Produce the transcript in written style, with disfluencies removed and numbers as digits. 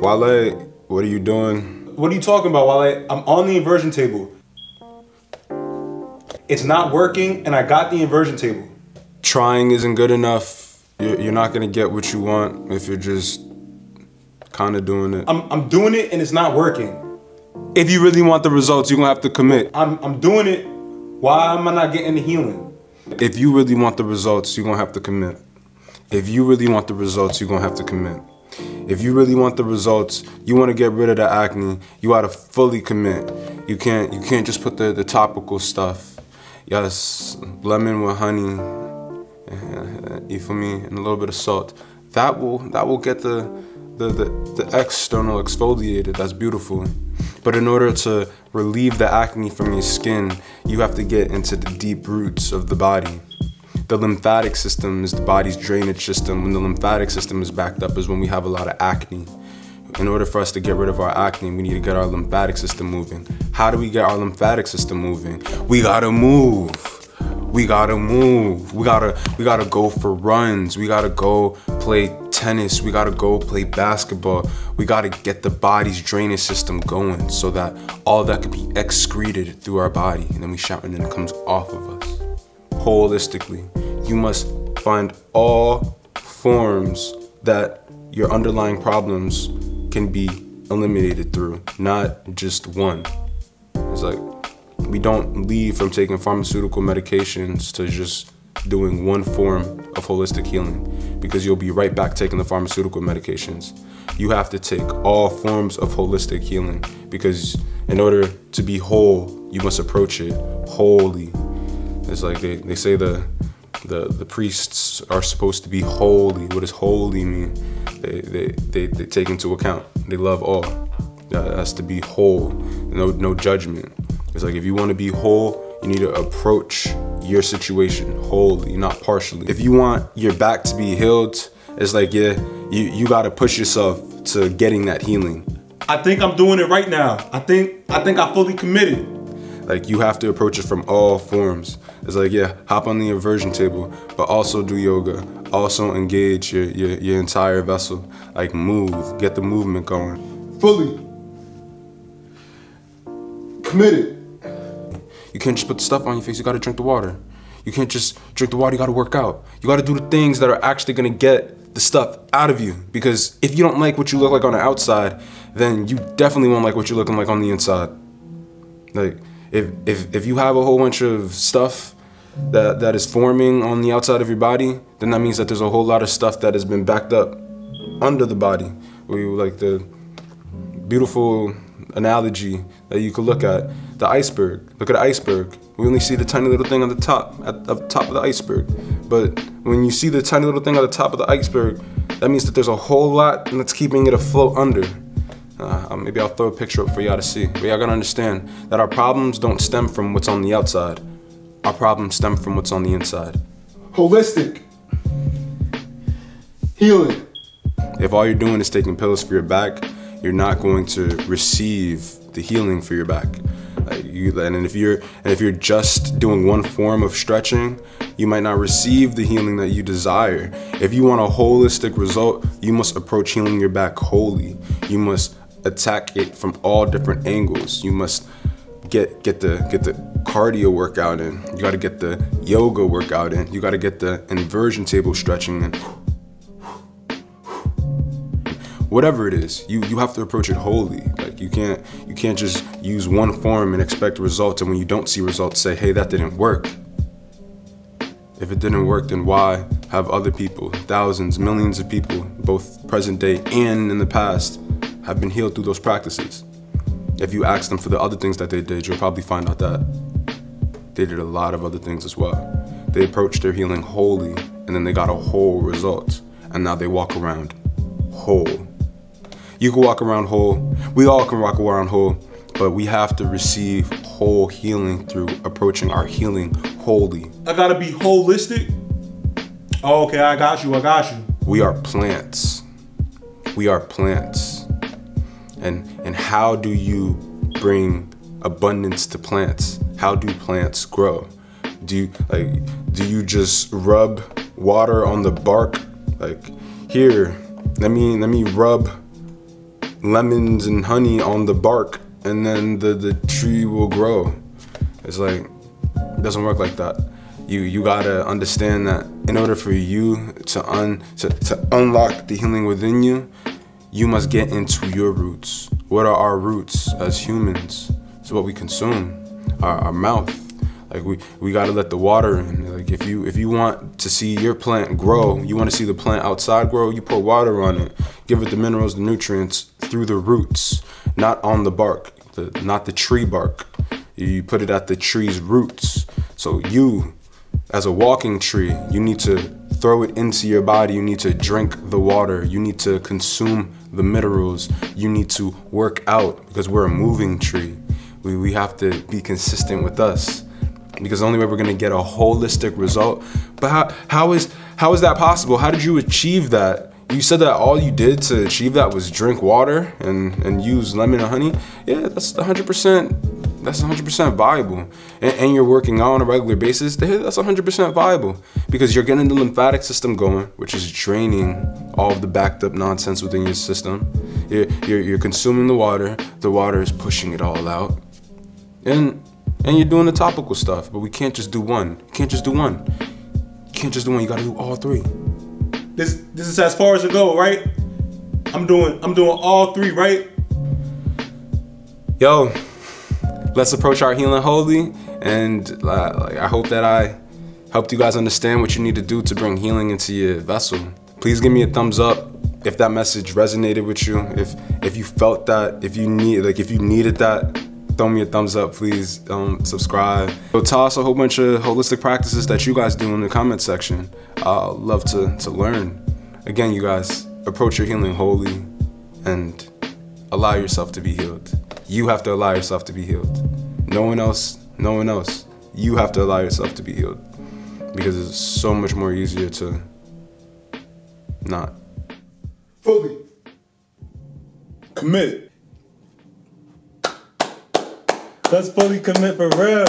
Wale, what are you doing? What are you talking about, Wale? I'm on the inversion table. It's not working, and I got the inversion table. Trying isn't good enough. You're not gonna get what you want if you're just kind of doing it. I'm doing it, and it's not working. If you really want the results, you're gonna have to commit. I'm doing it. Why am I not getting the healing? If you really want the results, you're gonna have to commit. If you really want the results, you're gonna have to commit. If you really want the results, you want to get rid of the acne, you gotta fully commit. You can't just put the topical stuff. Yes, lemon with honey, you feel me, and a little bit of salt. That will get the external exfoliated. That's beautiful. But in order to relieve the acne from your skin, you have to get into the deep roots of the body. The lymphatic system is the body's drainage system. When the lymphatic system is backed up is when we have a lot of acne. In order for us to get rid of our acne, we need to get our lymphatic system moving. How do we get our lymphatic system moving? We gotta move. We gotta move. We gotta go for runs. We gotta go play tennis. We gotta go play basketball. We gotta get the body's drainage system going so that all that could be excreted through our body, and then we shout and then it comes off of us. Holistically, you must find all forms that your underlying problems can be eliminated through, not just one. It's like, we don't leave from taking pharmaceutical medications to just doing one form of holistic healing, because you'll be right back taking the pharmaceutical medications. You have to take all forms of holistic healing, because in order to be whole, you must approach it wholly. It's like they say the priests are supposed to be holy. What does holy mean? They take into account. They love all. That has to be whole. No judgment. It's like, if you want to be whole, you need to approach your situation wholly, not partially. If you want your back to be healed, it's like, yeah, you got to push yourself to getting that healing. I think I'm doing it right now. I think I fully committed. Like, you have to approach it from all forms. It's like, yeah, hop on the inversion table, but also do yoga. Also engage your entire vessel. Like, move, get the movement going. Fully committed. You can't just put the stuff on your face, you gotta drink the water. You can't just drink the water, you gotta work out. You gotta do the things that are actually gonna get the stuff out of you. Because if you don't like what you look like on the outside, then you definitely won't like what you're looking like on the inside. Like, if you have a whole bunch of stuff that is forming on the outside of your body, then that means that there's a whole lot of stuff that has been backed up under the body. Like the beautiful analogy that you could look at, the iceberg. Look at the iceberg. We only see the tiny little thing on the top, at the top of the iceberg. But when you see the tiny little thing at the top of the iceberg, that means that there's a whole lot that's keeping it afloat under. Maybe I'll throw a picture up for y'all to see. But y'all gotta understand that our problems don't stem from what's on the outside. Our problems stem from what's on the inside. Holistic healing. If all you're doing is taking pills for your back, you're not going to receive the healing for your back. And if you're just doing one form of stretching, you might not receive the healing that you desire. If you want a holistic result, you must approach healing your back wholly. You must attack it from all different angles. You must get the cardio workout in. You got to get the yoga workout in. You got to get the inversion table stretching in. Whatever it is, you have to approach it wholly. Like, you can't just use one form and expect results, and when you don't see results, say, hey, that didn't work. If it didn't work, then why have other people, thousands, millions of people, both present day and in the past, have been healed through those practices? If you ask them for the other things that they did, you'll probably find out that they did a lot of other things as well. They approached their healing wholly, and then they got a whole result, and now they walk around whole. You can walk around whole, we all can walk around whole, but we have to receive whole healing through approaching our healing wholly. I gotta be holistic? Oh, okay, I got you. We are plants. We are plants. And how do you bring abundance to plants? How do plants grow? Do you just rub water on the bark? Like, here, let me rub lemons and honey on the bark and then the tree will grow. It's like, it doesn't work like that. You gotta understand that in order for you to unlock the healing within you, you must get into your roots. What are our roots as humans? It's what we consume, our mouth. Like we gotta let the water in. Like if you want to see your plant grow, you want to see the plant outside grow, you pour water on it, give it the minerals, the nutrients through the roots, not on the bark, not the tree bark. You put it at the tree's roots. So you, as a walking tree, you need to throw it into your body. You need to drink the water. You need to consume the minerals. You need to work out because we're a moving tree. We have to be consistent with us because the only way we're gonna get a holistic result. But how is that possible? How did you achieve that? You said that all you did to achieve that was drink water and use lemon and honey. Yeah, that's 100%. That's 100% viable. And you're working out on a regular basis, that's 100% viable because you're getting the lymphatic system going, which is draining all of the backed up nonsense within your system. You're consuming the water is pushing it all out. And you're doing the topical stuff, but we can't just do one. You can't just do one. You can't just do one, you gotta do all three. This is as far as it go, right? I'm doing all three, right? Yo. Let's approach our healing holy, and I hope that I helped you guys understand what you need to do to bring healing into your vessel. Please give me a thumbs up if that message resonated with you. If you felt that, if you needed that, throw me a thumbs up, please. Subscribe. So tell us a whole bunch of holistic practices that you guys do in the comment section. I'd love to learn. Again, you guys, approach your healing holy and allow yourself to be healed. You have to allow yourself to be healed. No one else. You have to allow yourself to be healed because it's so much more easier to not. Fully commit. Let's fully commit for real.